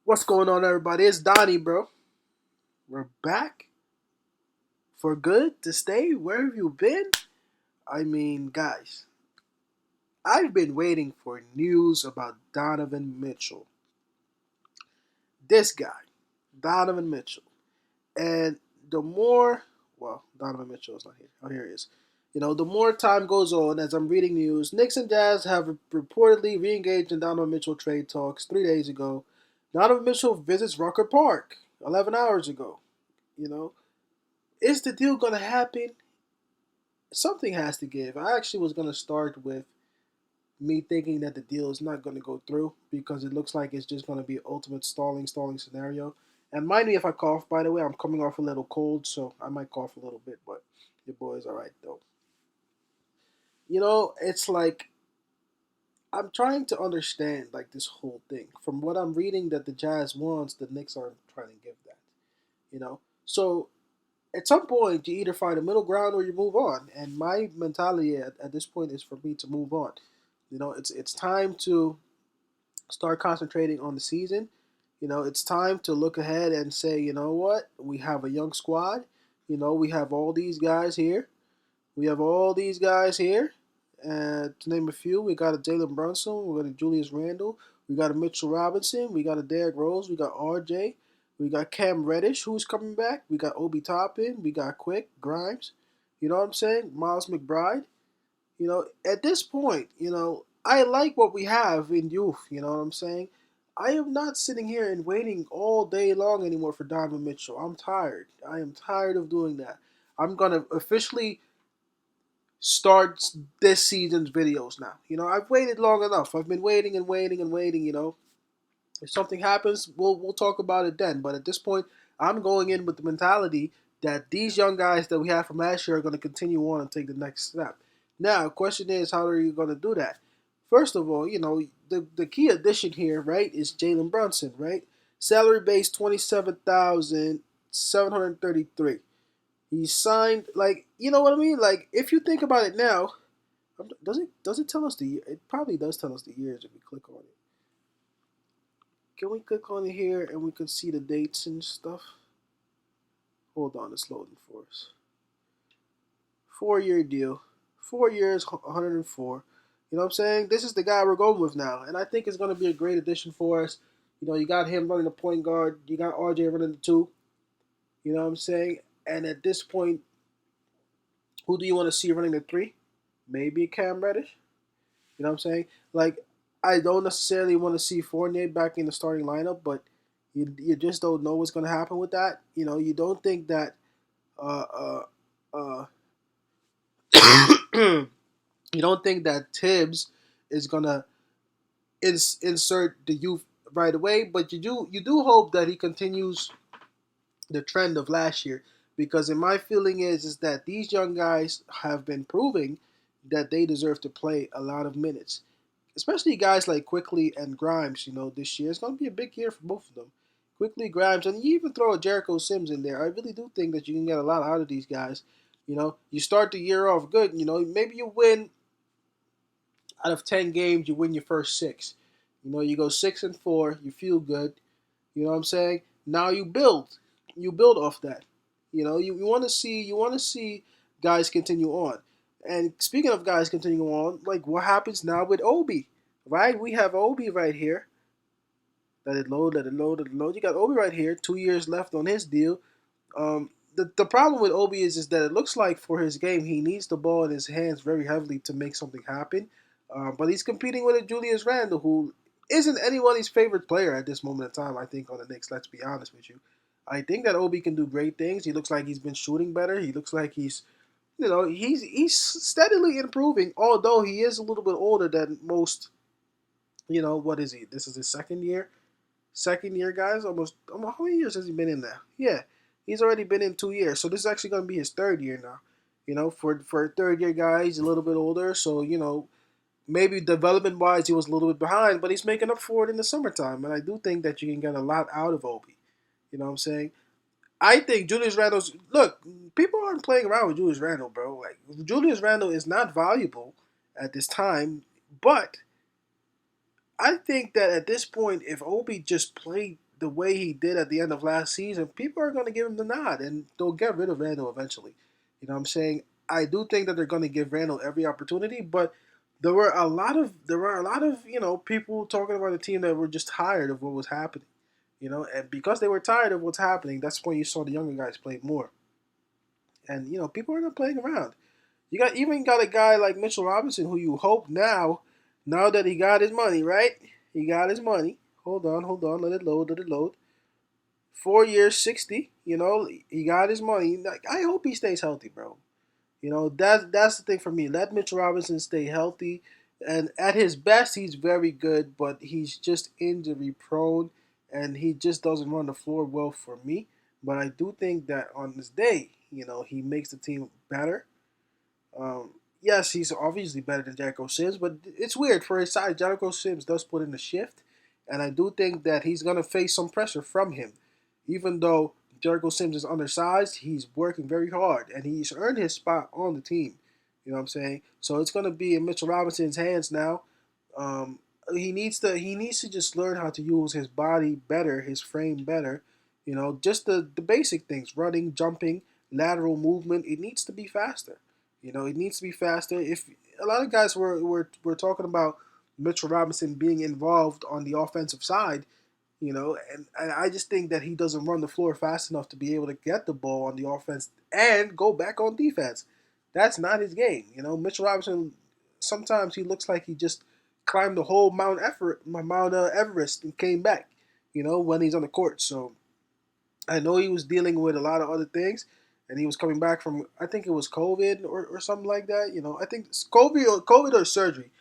What's going on, everybody? It's Donnie, bro. We're back for good to stay. Where have you been? I mean, guys, I've been waiting for news about Donovan Mitchell. This guy, Donovan Mitchell. And the more, well, Donovan Mitchell is not here. Oh, here he is. The more time goes on as I'm reading news, Knicks and Jazz have reportedly re-engaged in Donovan Mitchell trade talks 3 days ago. Donovan Mitchell visits Rucker Park 11 hours ago. You know, is the deal going to happen? Something has to give. I actually was going to start with me thinking that the deal is not going to go through because it looks like it's just going to be ultimate stalling scenario. And mind me if I cough, by the way, I'm coming off a little cold, so I might cough a little bit, but your boy's all right, though. It's like I'm trying to understand like this whole thing. From what I'm reading that the Jazz wants, the Knicks aren't trying to give that. So at some point you either find a middle ground or you move on. And my mentality at this point is for me to move on. It's time to start concentrating on the season. It's time to look ahead and say, you know what, we have a young squad. We have all these guys here. We have all these guys here. To name a few, we got a Jalen Brunson, we got a Julius Randle, we got a Mitchell Robinson, we got a Derrick Rose, we got RJ, we got Cam Reddish, who's coming back, we got Obi Toppin, we got Quick, Grimes, you know what I'm saying? Miles McBride. At this point, I like what we have in youth, you know what I'm saying? I am not sitting here and waiting all day long anymore for Donovan Mitchell. I'm tired. I am tired of doing that. I'm going to officially start this season's videos now. I've waited long enough. I've been waiting and waiting and waiting, If something happens, we'll talk about it then. But at this point, I'm going in with the mentality that these young guys that we have from last year are going to continue on and take the next step. Now, the question is, how are you going to do that? First of all, the key addition here, right, is Jalen Brunson, right? Salary base 27,733. He signed, like, you know what I mean? Like, if you think about it now, does it tell us the year? It probably does tell us the years if we click on it. Can we click on it here and we can see the dates and stuff? Hold on, it's loading for us. 4-year deal. 4 years, 104. You know what I'm saying? This is the guy we're going with now. And I think it's going to be a great addition for us. You got him running the point guard. You got RJ running the two. You know what I'm saying? And at this point, who do you want to see running the three? Maybe Cam Reddish. You know what I'm saying? Like, I don't necessarily want to see Fournier back in the starting lineup, but you just don't know what's going to happen with that. You don't think that uh, uh, you don't think that Tibbs is gonna insert the youth right away, but you do hope that he continues the trend of last year, because in my feeling is that these young guys have been proving that they deserve to play a lot of minutes, especially guys like Quickly and Grimes. This year is going to be a big year for both of them. Quickly, Grimes, and you even throw a Jericho Sims in there. I really do think that you can get a lot out of these guys. You start the year off good. Maybe you win out of 10 games, you win your first six. You go 6-4, you feel good. You know what I'm saying? Now you build off that. You want to see guys continue on. And speaking of guys continuing on, like what happens now with Obi, right? We have Obi right here. Let it load, let it load, let it load. You got Obi right here. 2 years left on his deal. The problem with Obi is that it looks like for his game he needs the ball in his hands very heavily to make something happen. But he's competing with a Julius Randle who isn't anybody's favorite player at this moment in time. I think on the Knicks. Let's be honest with you. I think that Obi can do great things. He looks like he's been shooting better. He looks like he's steadily improving. Although he is a little bit older than most. What is he? This is his second year. Second year, guys. Almost how many years has he been in there? Yeah, he's already been in 2 years. So this is actually going to be his third year now. For a third year guy, he's a little bit older. So maybe development wise he was a little bit behind, but he's making up for it in the summertime. And I do think that you can get a lot out of Obi. You know what I'm saying? I think Julius Randle's look. People aren't playing around with Julius Randle, bro. Like Julius Randle is not valuable at this time, but I think that at this point, if Obi just played the way he did at the end of last season, people are going to give him the nod, and they'll get rid of Randall eventually. You know what I'm saying? I do think that they're going to give Randall every opportunity, but there were a lot of people talking about the team that were just tired of what was happening. And because they were tired of what's happening, that's when you saw the younger guys play more. And people are not playing around. You got a guy like Mitchell Robinson who you hope now that he got his money, right? He got his money. Hold on, let it load. 4 years, 60. He got his money. Like, I hope he stays healthy, bro. That's the thing for me. Let Mitchell Robinson stay healthy, and at his best, he's very good, but he's just injury prone, and he just doesn't run the floor well for me. But I do think that on this day, he makes the team better. Yes, he's obviously better than Jericho Sims, but it's weird for his size. Jericho Sims does put in the shift, and I do think that he's gonna face some pressure from him, even though Jericho Sims is undersized. He's working very hard, and he's earned his spot on the team. You know what I'm saying? So it's gonna be in Mitchell Robinson's hands now. Um, he needs to just learn how to use his body better, his frame better. Just the basic things: running, jumping, lateral movement. It needs to be faster. It needs to be faster. If a lot of guys were talking about Mitchell Robinson being involved on the offensive side, and I just think that he doesn't run the floor fast enough to be able to get the ball on the offense and go back on defense. That's not his game. Mitchell Robinson, sometimes he looks like he just climbed the whole Mount Everest and came back. When he's on the court. So I know he was dealing with a lot of other things, and he was coming back from, I think it was COVID or something like that. I think it's COVID or surgery.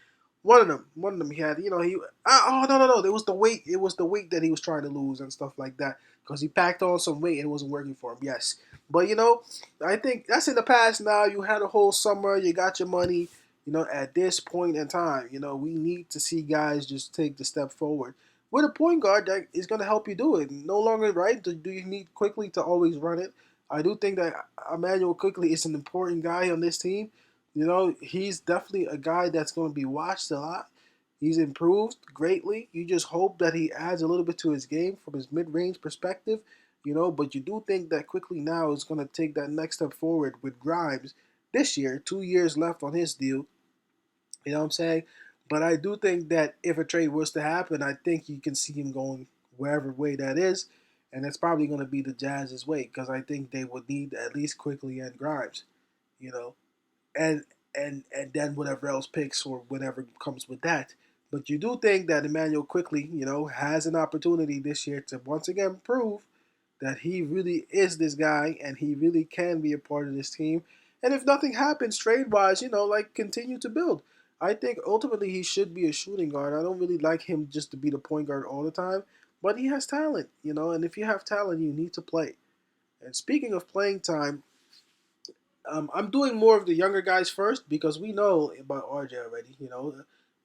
One of them he had. Oh, no, it was the weight. It was the weight that he was trying to lose and stuff like that because he packed on some weight and it wasn't working for him. Yes, but I think that's in the past now. You had a whole summer. You got your money. At this point in time, we need to see guys just take the step forward with a point guard that is going to help you do it. No longer, right? Do you need Quickly to always run it? I do think that Emmanuel Quickly is an important guy on this team. He's definitely a guy that's going to be watched a lot. He's improved greatly. You just hope that he adds a little bit to his game from his mid-range perspective. But you do think that Quickly now is going to take that next step forward with Grimes this year. 2 years left on his deal. You know what I'm saying? But I do think that if a trade was to happen, I think you can see him going wherever way that is. And it's probably going to be the Jazz's way because I think they would need at least Quickly and Grimes. You know, and and then whatever else picks or whatever comes with that. But you do think that Emmanuel Quickly, has an opportunity this year to once again prove that he really is this guy and he really can be a part of this team. And if nothing happens trade wise, like continue to build. I think ultimately he should be a shooting guard. I don't really like him just to be the point guard all the time, but he has talent, and if you have talent, you need to play. And speaking of playing time, I'm doing more of the younger guys first because we know about RJ already.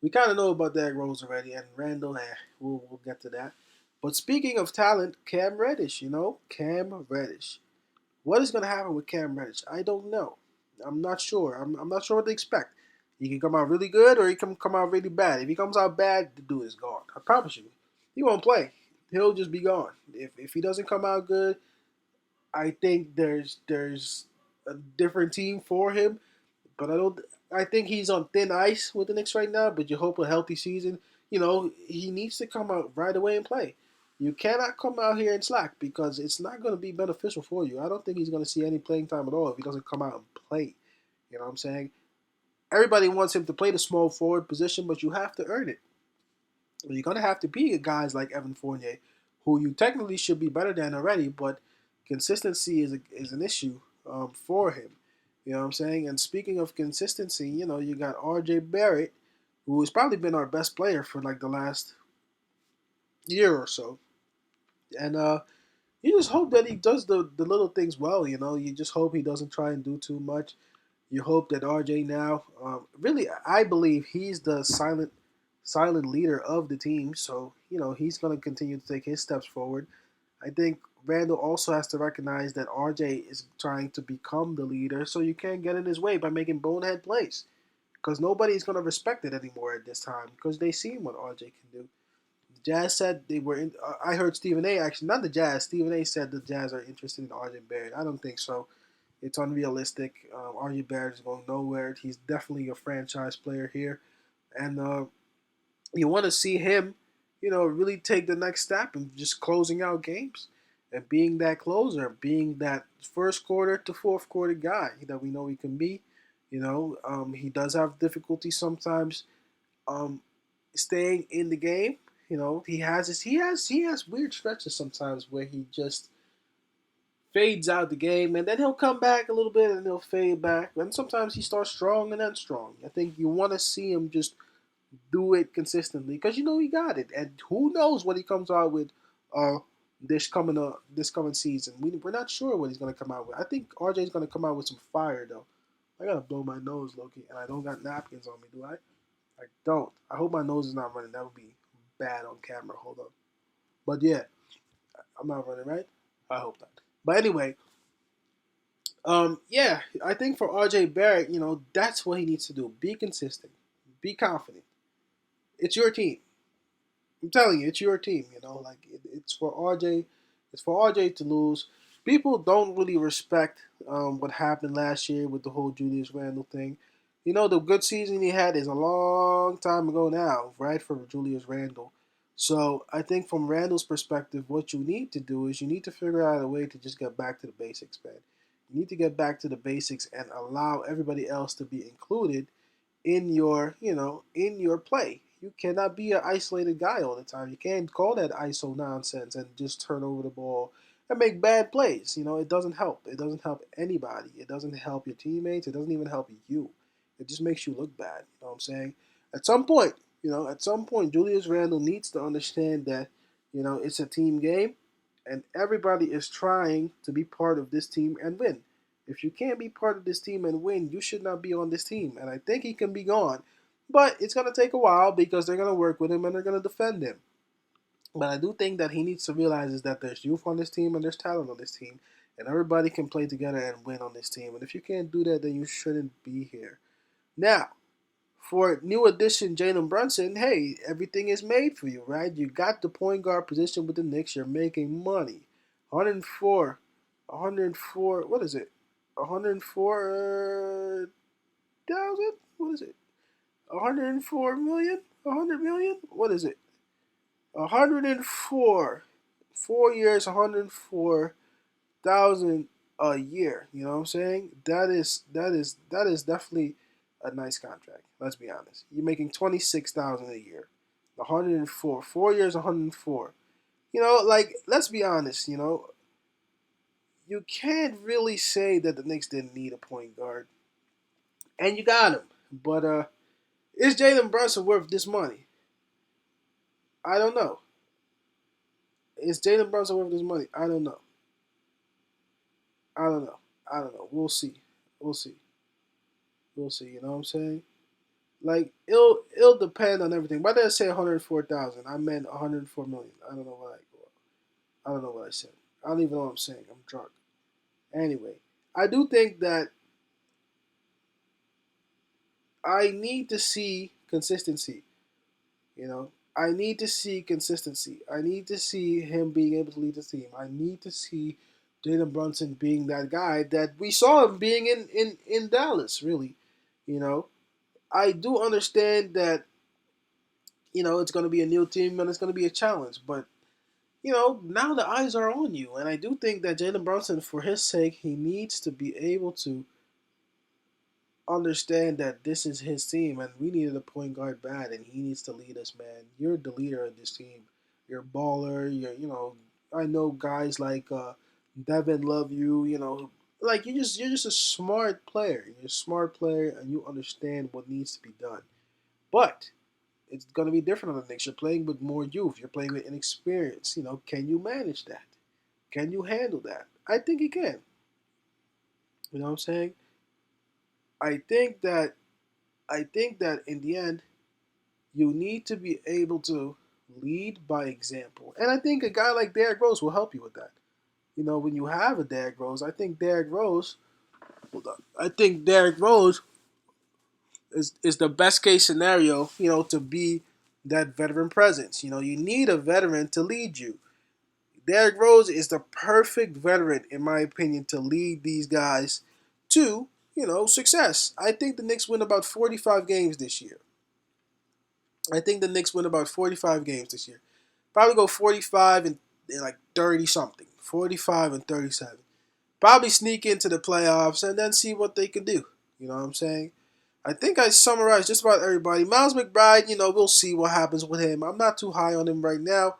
We kind of know about Derrick Rose already, and Randall. We'll get to that. But speaking of talent, Cam Reddish. Cam Reddish. What is going to happen with Cam Reddish? I don't know. I'm not sure. I'm not sure what to expect. He can come out really good or he can come out really bad. If he comes out bad, the dude is gone. I promise you. He won't play. He'll just be gone. If he doesn't come out good, I think there's a different team for him, but I don't. I think he's on thin ice with the Knicks right now. But you hope a healthy season. He needs to come out right away and play. You cannot come out here and slack because it's not going to be beneficial for you. I don't think he's going to see any playing time at all if he doesn't come out and play. You know what I'm saying? Everybody wants him to play the small forward position, but you have to earn it. You're going to have to be guys like Evan Fournier, who you technically should be better than already, but consistency is an issue for him. You know what I'm saying? And speaking of consistency, you got R.J. Barrett, who has probably been our best player for like the last year or so. And you just hope that he does the little things well. You just hope he doesn't try and do too much. You hope that RJ now, really, I believe he's the silent leader of the team. So he's going to continue to take his steps forward. I think Randall also has to recognize that RJ is trying to become the leader, so you can't get in his way by making bonehead plays. Because nobody's going to respect it anymore at this time because they seen what RJ can do. Jazz said they were. I heard Stephen A. actually, not the Jazz. Stephen A. said the Jazz are interested in RJ Barrett. I don't think so. It's unrealistic. RJ Barrett is going nowhere. He's definitely a franchise player here, and you want to see him, really take the next step and just closing out games and being that closer, being that first quarter to fourth quarter guy that we know he can be. He does have difficulty sometimes um, staying in the game. He has weird stretches sometimes where he just fades out the game and then he'll come back a little bit and he'll fade back. And sometimes he starts strong and then strong. I think you want to see him just do it consistently because he got it. And who knows what he comes out with uh this coming season. We're not sure what he's gonna come out with. I think RJ's gonna come out with some fire though. I gotta blow my nose, Loki, and I don't got napkins on me, do I? I don't. I hope my nose is not running. That would be bad on camera. Hold up. But yeah, I'm not running, right? I hope not. But anyway, yeah, I think for RJ Barrett, that's what he needs to do. Be consistent. Be confident. It's your team. I'm telling you, it's your team. Like it's for RJ. It's for RJ to lose. People don't really respect what happened last year with the whole Julius Randle thing. The good season he had is a long time ago now, right? For Julius Randle. So I think from Randle's perspective, what you need to do is you need to figure out a way to just get back to the basics, man. You need to get back to the basics and allow everybody else to be included in your play. You cannot be an isolated guy all the time. You can't call that ISO nonsense and just turn over the ball and make bad plays. It doesn't help. It doesn't help anybody. It doesn't help your teammates. It doesn't even help you. It just makes you look bad. You know what I'm saying? At some point, Julius Randle needs to understand that, it's a team game and everybody is trying to be part of this team and win. If you can't be part of this team and win, you should not be on this team. And I think he can be gone. But it's going to take a while because they're going to work with him and they're going to defend him. But I do think that he needs to realize is that there's youth on this team and there's talent on this team. And everybody can play together and win on this team. And if you can't do that, then you shouldn't be here. Now, for new addition Jalen Brunson, hey, everything is made for you, right? You got the point guard position with the Knicks. You're making money. 104, 104. What is it? 104,000. What is it? 104 million? 100 million? What is it? 104. 4 years, 104,000 a year. You know what I'm saying? That is definitely a nice contract. Let's be honest. You're making 26,000 a year. 104. 4 years, 104. Like let's be honest. You can't really say that the Knicks didn't need a point guard, and you got him. But is Jalen Brunson worth this money? I don't know. Is Jalen Brunson worth this money? I don't know. I don't know. I don't know. We'll see. We'll see. We'll see. You know what I'm saying? Like it'll depend on everything. Why did I say 104,000? I meant 104 million. I don't know what I said. I don't even know what I'm saying. I'm drunk. Anyway, I do think that I need to see consistency. I need to see consistency. I need to see him being able to lead the team. I need to see Jalen Brunson being that guy that we saw him being in Dallas, really. You know, I do understand that, it's going to be a new team and it's going to be a challenge, but, now the eyes are on you. And I do think that Jalen Brunson, for his sake, he needs to be able to understand that this is his team and we needed a point guard bad and he needs to lead us, man. You're the leader of this team. You're a baller. I know guys like Devin love you, like you're just a smart player. You're a smart player and you understand what needs to be done. But it's gonna be different on the Knicks. You're playing with more youth. You're playing with inexperience. Can you manage that? Can you handle that? I think he can. You know what I'm saying? I think that I think that in the end, you need to be able to lead by example. And I think a guy like Derrick Rose will help you with that. When you have a Derrick Rose, I think Derrick Rose is the best case scenario, to be that veteran presence. You need a veteran to lead you. Derrick Rose is the perfect veteran, in my opinion, to lead these guys to, success. I think the Knicks win about 45 games this year. I think the Knicks win about 45 games this year. Probably go 45 and like 30 something. 45 and 37. Probably sneak into the playoffs and then see what they can do. You know what I'm saying? I think I summarized just about everybody. Miles McBride, we'll see what happens with him. I'm not too high on him right now,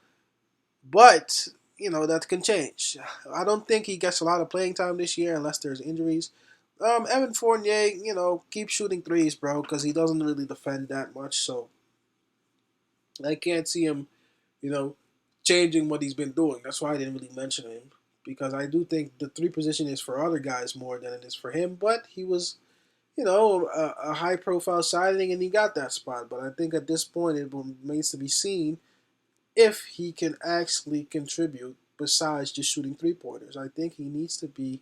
but that can change. I don't think he gets a lot of playing time this year unless there's injuries. Evan Fournier, keep shooting threes, bro, because he doesn't really defend that much. So I can't see him, you know, changing what he's been doing. That's why I didn't really mention him, because I do think the three position is for other guys more than it is for him. But he was, a high profile signing and he got that spot. But I think at this point it remains to be seen if he can actually contribute besides just shooting three pointers. I think he needs to be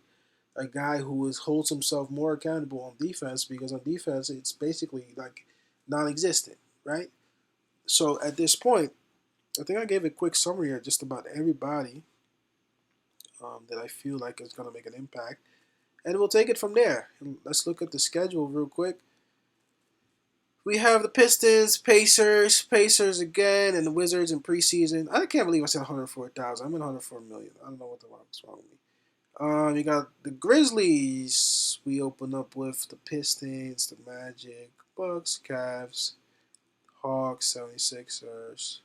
a guy who holds himself more accountable on defense, because on defense it's basically like non-existent, right? So at this point, I think I gave a quick summary of just about everybody that I feel like is going to make an impact, and we'll take it from there. And let's look at the schedule real quick. We have the Pistons, Pacers again, and the Wizards in preseason. I can't believe I said 104,000. I'm at 104 million. I don't know what the fuck's wrong with me. You got the Grizzlies. We open up with the Pistons, the Magic, Bucks, Cavs, Hawks, 76ers.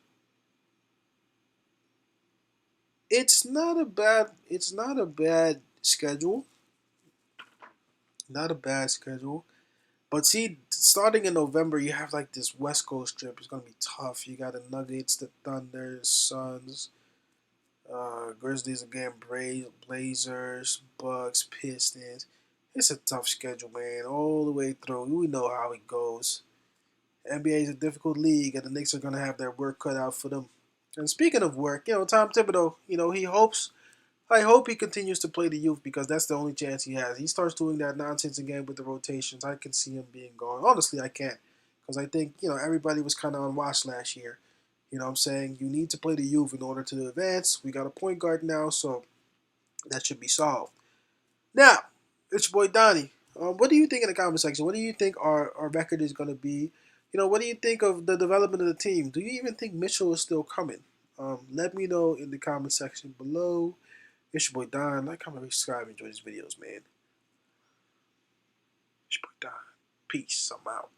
It's not a bad schedule. Not a bad schedule. But see, starting in November, you have like this West Coast trip. It's gonna be tough. You got the Nuggets, the Thunder, Suns, Grizzlies again, Blazers, Bucks, Pistons. It's a tough schedule, man, all the way through. We know how it goes. NBA is a difficult league, and the Knicks are gonna have their work cut out for them. And speaking of work, Tom Thibodeau, he hopes. I hope he continues to play the youth, because that's the only chance he has. He starts doing that nonsense again with the rotations. I can see him being gone. Honestly, I can't, because I think everybody was kind of unwashed last year. You know what I'm saying? You need to play the youth in order to advance. We got a point guard now, so that should be solved. Now, it's your boy Donnie. What do you think in the comment section? What do you think our record is going to be? What do you think of the development of the team? Do you even think Mitchell is still coming? Let me know in the comment section below. It's your boy Don. Like, comment, subscribe, enjoy these videos, man. It's your boy Don. Peace. I'm out.